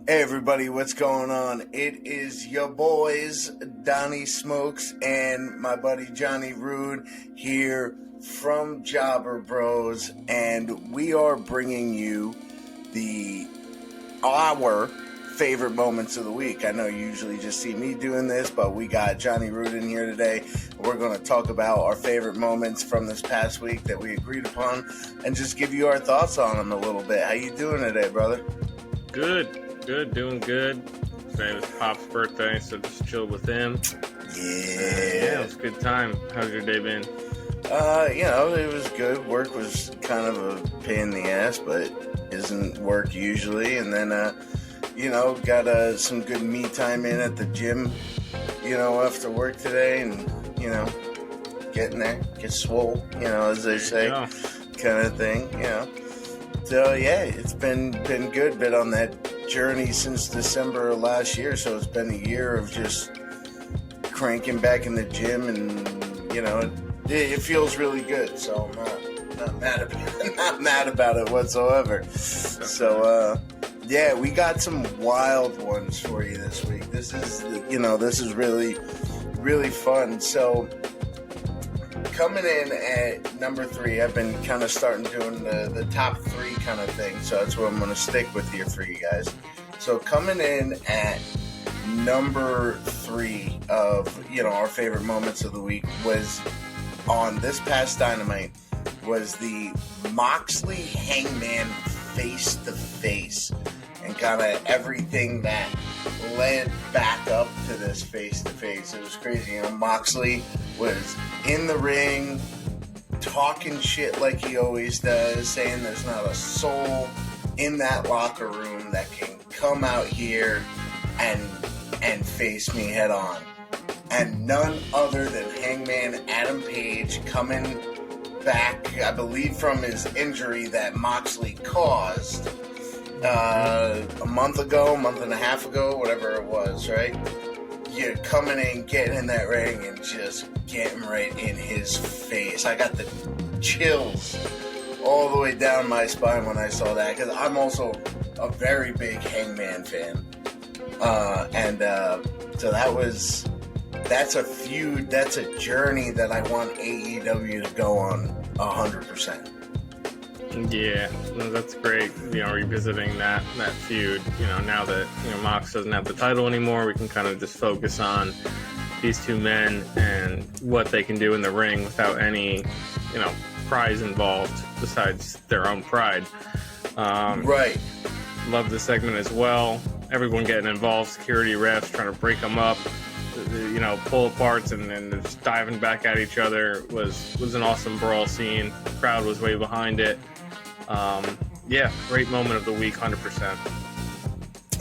Hey everybody, what's going on? It is your boys, Donnie Smokes and my buddy Johnny Rude here from Jobber Bros, and we are bringing you our favorite moments of the week. I know you usually just see me doing this, but we got Johnny Rude in here today. We're going to talk about our favorite moments from this past week that we agreed upon and just give you our thoughts on them a little bit. How you doing today, brother? Good, doing good. Today was Pop's birthday, so just chilled with him. Yeah, it was a good time. How's your day been? It was good. Work was kind of a pain in the ass, but isn't work usually. And then, got some good me time in at the gym, after work today, and, getting there, get swole, as they say, kind of thing, So, yeah, it's been good. Been on that journey since December of last year, so it's been a year of just cranking back in the gym, and, it feels really good, so I'm not mad about it whatsoever. So, we got some wild ones for you this week. This is really, really fun. So, coming in at number 3, I've been kind of starting doing the top 3 kind of thing, so that's what I'm going to stick with here for you guys. So coming in at number 3 of, our favorite moments of the week was on this past Dynamite was the Moxley Hangman face-to-face, and kind of everything that led back up to this face-to-face. It was crazy. Moxley was in the ring, talking shit like he always does, saying there's not a soul in that locker room that can come out here and face me head on. And none other than Hangman Adam Page, coming back, I believe, from his injury that Moxley caused a month and a half ago, whatever it was, right? You're coming in, getting in that ring, and just getting right in his face. I got the chills all the way down my spine when I saw that, because I'm also a very big Hangman fan. So that's a feud, that's a journey that I want AEW to go on 100%. Yeah, no, that's great. Revisiting that feud. Now that Mox doesn't have the title anymore, we can kind of just focus on these two men and what they can do in the ring without any, prize involved besides their own pride. Right. Love the segment as well. Everyone getting involved, security refs trying to break them up, pull aparts and then just diving back at each other was an awesome brawl scene. The crowd was way behind it. Great moment of the week, 100%.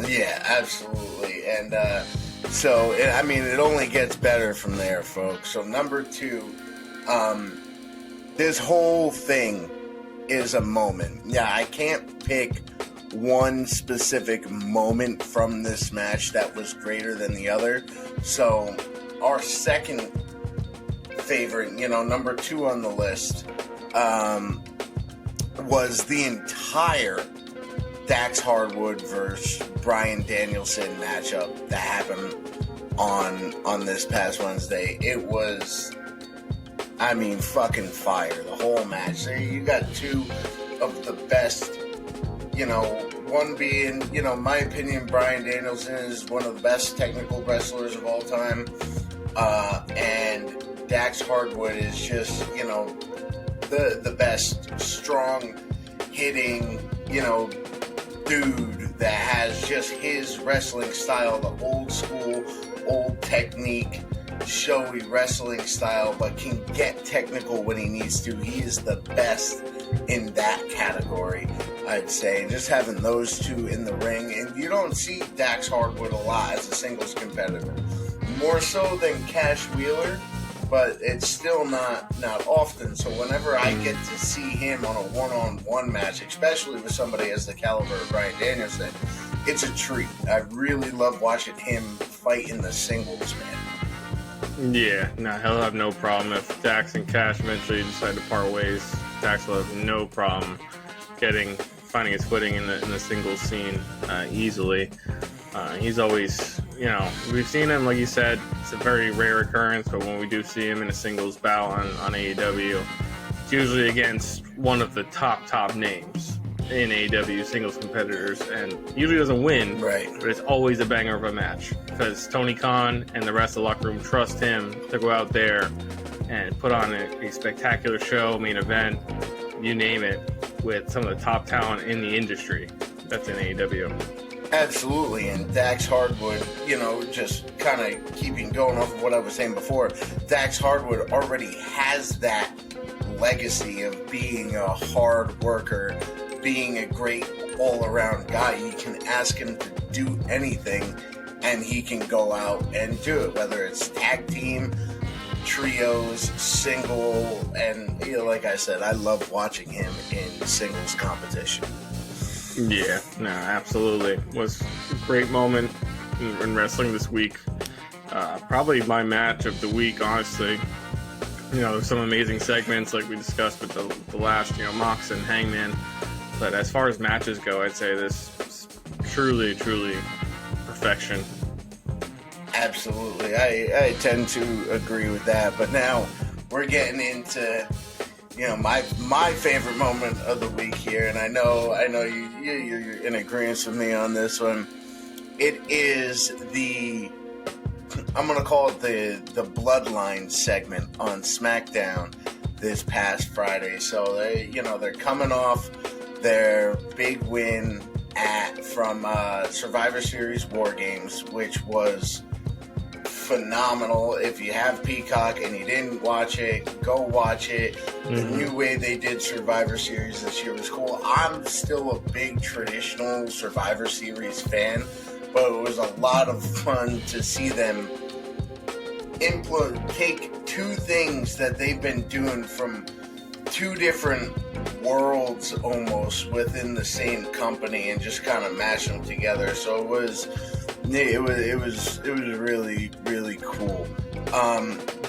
Yeah, absolutely. And it only gets better from there, folks. So number 2, this whole thing is a moment. Yeah, I can't pick one specific moment from this match that was greater than the other. So our second favorite, number 2 on the list, was the entire Dax Hardwood versus Bryan Danielson matchup that happened on this past Wednesday. It was, fucking fire, the whole match. So you got 2 of the best, one being, my opinion, Bryan Danielson is one of the best technical wrestlers of all time, and Dax Hardwood is just, the best strong hitting, dude that has just his wrestling style, the old school, old technique, showy wrestling style, but can get technical when he needs to. He is the best in that category, I'd say. And just having those 2 in the ring, and you don't see Dax Hardwood a lot as a singles competitor. More so than Cash Wheeler, but it's still not often. So whenever I get to see him on a one-on-one match, especially with somebody as the caliber of Bryan Danielson, it's a treat. I really love watching him fight in the singles, man. Yeah, he'll have no problem if Dax and Cash eventually decide to part ways. Dax will have no problem getting finding his footing in the singles scene easily. He's always, we've seen him, like you said, it's a very rare occurrence, but when we do see him in a singles bout on AEW, it's usually against one of the top names in AEW singles competitors, and usually doesn't win, right? But it's always a banger of a match because Tony Khan and the rest of the locker room trust him to go out there and put on a spectacular show, main event, you name it, with some of the top talent in the industry that's in AEW. Absolutely, and Dax Hardwood, just kind of keeping going off of what I was saying before, Dax Hardwood already has that legacy of being a hard worker, being a great all-around guy. You can ask him to do anything, and he can go out and do it, whether it's tag team, trios, single, and like I said, I love watching him in singles competition. Yeah, no, absolutely. It was a great moment in wrestling this week. Probably my match of the week, honestly. There's some amazing segments like we discussed with the last, Mox and Hangman. But as far as matches go, I'd say this is truly perfection. Absolutely. I tend to agree with that. But now we're getting into, my favorite moment of the week here. And I know you're in agreement with me on this one. It is I'm going to call it the Bloodline segment on SmackDown this past Friday. So they're coming off their big win from Survivor Series War Games, which was phenomenal. If you have Peacock and you didn't watch it, go watch it. Mm-hmm. The new way they did Survivor Series this year was cool. I'm still a big traditional Survivor Series fan, but it was a lot of fun to see them take two things that they've been doing from two different worlds almost within the same company and just kind of mash them together. So it was really, really cool.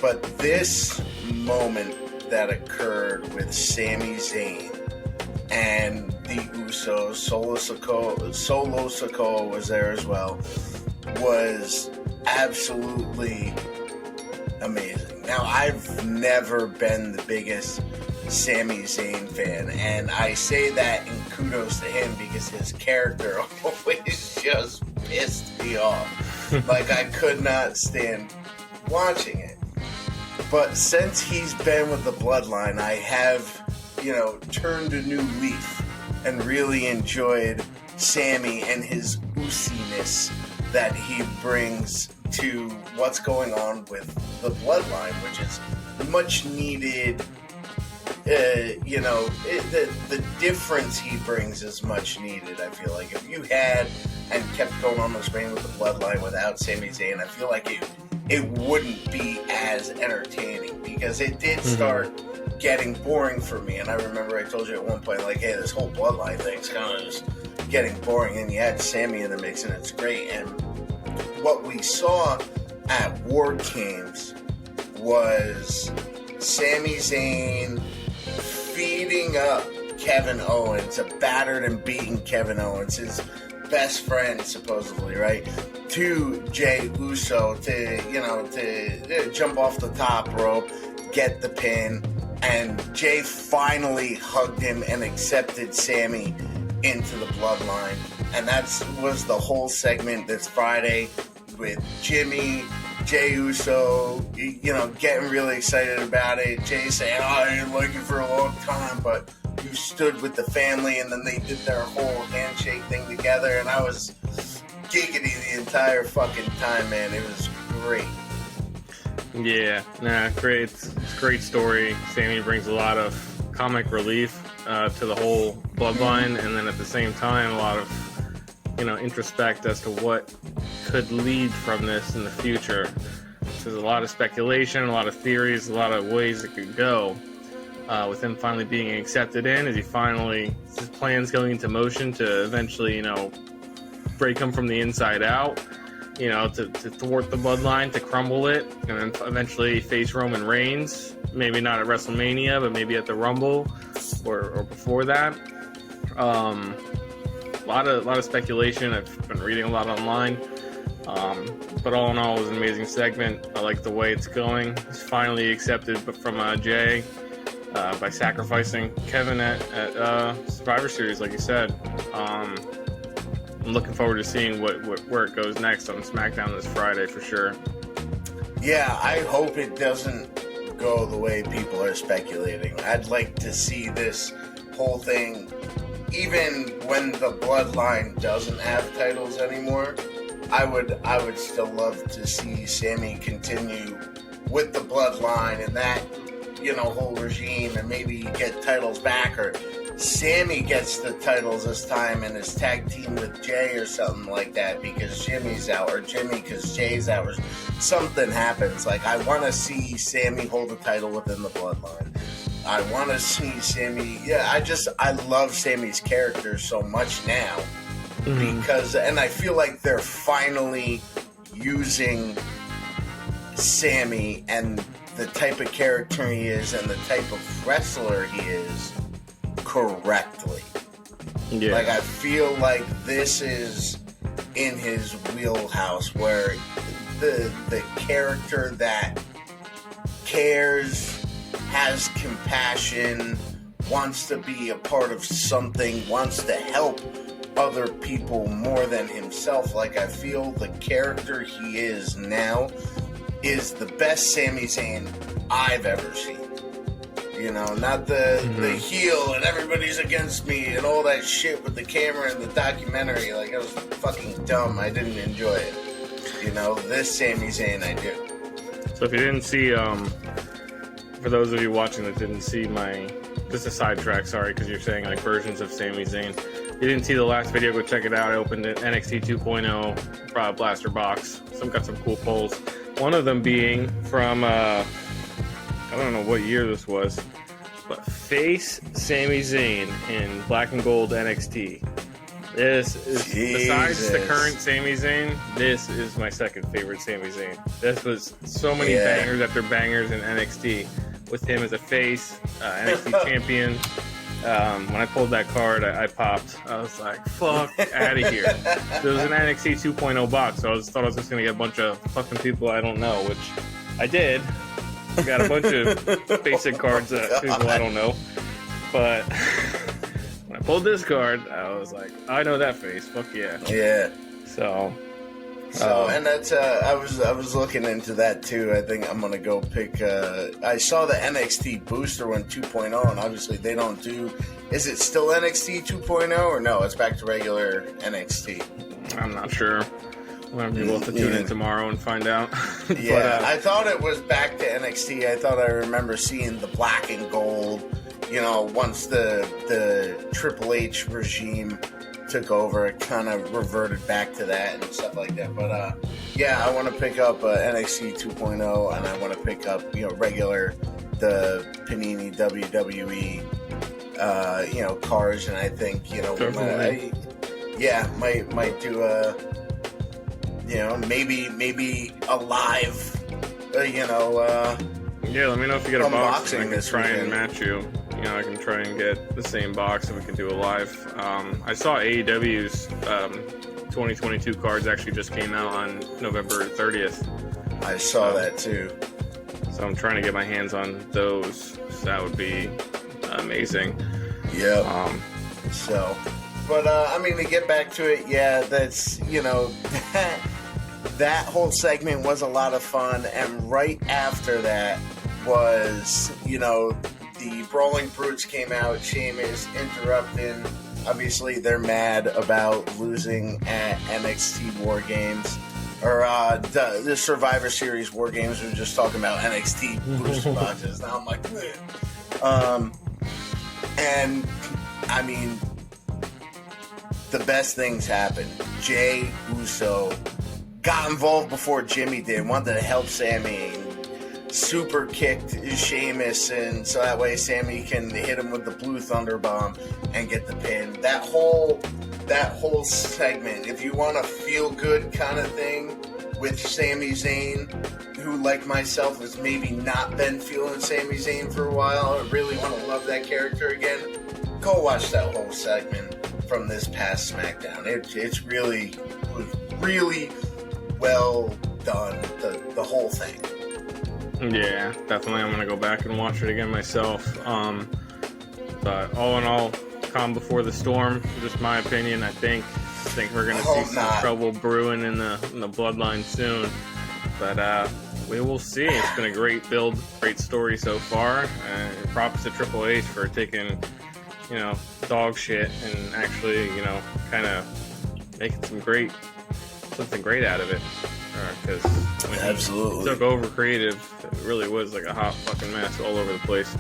But this moment that occurred with Sami Zayn and the Usos, Solo Sikoa was there as well, was absolutely amazing. Now, I've never been the biggest Sami Zayn fan, and I say that in kudos to him because his character always just pissed me off. Like, I could not stand watching it. But since he's been with the Bloodline, I have, turned a new leaf and really enjoyed Sami and his oosiness that he brings to what's going on with the Bloodline, which is much needed. The difference he brings is much needed. I feel like if you had and kept going on this reign with the Bloodline without Sami Zayn, I feel like it wouldn't be as entertaining because it did start getting boring for me. And I remember I told you at one point, like, hey, this whole Bloodline thing's kind of just getting boring, and you had Sami in the mix, and it's great. And what we saw at War Games was Sami Zayn beating up Kevin Owens, a battered and beaten Kevin Owens, his best friend supposedly, right? To Jey Uso to jump off the top rope, get the pin, and Jey finally hugged him and accepted Sami into the Bloodline. And that was the whole segment this Friday with Jimmy, Jey Uso, getting really excited about it. Jey saying, I didn't like it for a long time, but you stood with the family, and then they did their whole handshake thing together, and I was giggity the entire fucking time, man. It was great. Yeah, great. It's a great story. Sami brings a lot of comic relief to the whole Bloodline, and then at the same time, a lot of introspect as to what could lead from this in the future. There's a lot of speculation, a lot of theories, a lot of ways it could go. With him finally being accepted in, his plans going into motion to eventually, break him from the inside out, to thwart the Bloodline, to crumble it, and then eventually face Roman Reigns. Maybe not at WrestleMania, but maybe at the Rumble or before that. A lot of speculation. I've been reading a lot online. But all in all, it was an amazing segment. I like the way it's going. It's finally accepted from Jay by sacrificing Kevin at Survivor Series, like you said. I'm looking forward to seeing where it goes next on SmackDown this Friday for sure. Yeah, I hope it doesn't go the way people are speculating. I'd like to see this whole thing, even when the Bloodline doesn't have titles anymore. I would still love to see Sammy continue with the Bloodline and that, whole regime, and maybe get titles back, or Sammy gets the titles this time and is tag team with Jay or something like that because Jimmy's out, or Jimmy because Jay's out, or something happens. Like, I want to see Sammy hold the title within the Bloodline. I want to see Sammy. Yeah, I love Sammy's character so much now. Because, and I feel like they're finally using Sammy and the type of character he is and the type of wrestler he is correctly. Yeah. Like, I feel like this is in his wheelhouse, where the character that cares, has compassion, wants to be a part of something, wants to help other people more than himself. Like, I feel the character he is now is the best Sami Zayn I've ever seen. Not the heel and everybody's against me and all that shit with the camera and the documentary. Like, it was fucking dumb. I didn't enjoy it. This Sami Zayn I do. So if you didn't see, for those of you watching that didn't see just a sidetrack, sorry, because you're saying like versions of Sami Zayn. If you didn't see the last video, go check it out. I opened it, NXT 2.0 blaster box. Got some cool polls. One of them being from, I don't know what year this was, but face Sami Zayn in black and gold NXT. This is, besides the current Sami Zayn, this is my second favorite Sami Zayn. This was so many bangers after bangers in NXT with him as a face, NXT champion. When I pulled that card, I popped. I was like, fuck out of here. There was an NXT 2.0 box, so I thought I was just going to get a bunch of fucking people I don't know, which I did. I got a bunch of basic cards that people I don't know. But when I pulled this card, I was like, I know that face. Fuck yeah. Yeah. So, and that's I was looking into that too. I think I'm gonna go pick. I saw the NXT Booster one 2.0, and obviously they don't do. Is it still NXT 2.0 or no? It's back to regular NXT. I'm not sure. We'll be able to tune in tomorrow and find out. Yeah, I thought it was back to NXT. I thought I remember seeing the black and gold. Once the Triple H regime took over, it kind of reverted back to that and stuff like that. But I want to pick up NXT 2.0, and I want to pick up regular the Panini WWE cars, and I think might do a maybe a live let me know if you get a box and I can this try weekend. And match you. I can try and get the same box and we can do a live. I saw AEW's 2022 cards actually just came out on November 30th. I saw that too. So I'm trying to get my hands on those. So that would be amazing. Yeah. To get back to it, that's, that whole segment was a lot of fun. And right after that was, the Brawling Brutes came out. Sheamus interrupting. Obviously, they're mad about losing at NXT War Games. Or the Survivor Series War Games. We were just talking about NXT booster boxes. Now I'm like, the best things happened. Jay Uso got involved before Jimmy did. Wanted to help Sammy. Super kicked Sheamus, and so that way Sammy can hit him with the Blue Thunder Bomb and get the pin. That whole segment, if you want a feel good kind of thing with Sami Zayn, who like myself has maybe not been feeling Sami Zayn for a while, I really want to love that character again. go watch that whole segment from this past SmackDown. It's really well done, the whole thing. Yeah, definitely. I'm gonna go back and watch it again myself. But all in all, calm before the storm. Just my opinion. I think we're gonna see some trouble brewing in the bloodline soon. But we will see. It's been a great build, great story so far. And props to Triple H for taking, dog shit and actually, kind of making something great out of it. Because when absolutely he took over creative, it really was like a hot fucking mess all over the place.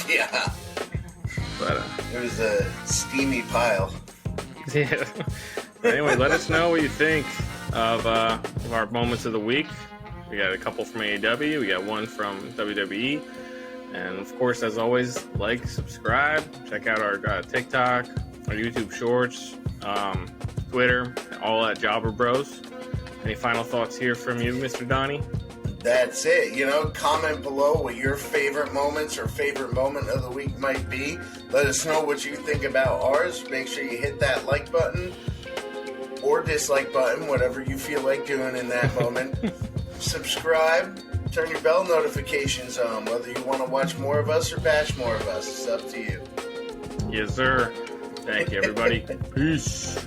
Yeah. But it was a steamy pile. Yeah. Anyway, let us know what you think of our moments of the week. We got a couple from AEW. We got one from WWE. And of course, as always, like, subscribe, check out our TikTok, our YouTube Shorts, Twitter, all at Jobber Bros. Any final thoughts here from you, Mr. Donnie? That's it. Comment below what your favorite moments or favorite moment of the week might be. Let us know what you think about ours. Make sure you hit that like button or dislike button, whatever you feel like doing in that moment. Subscribe. Turn your bell notifications on, whether you want to watch more of us or bash more of us. It's up to you. Yes, sir. Thank you, everybody. Peace.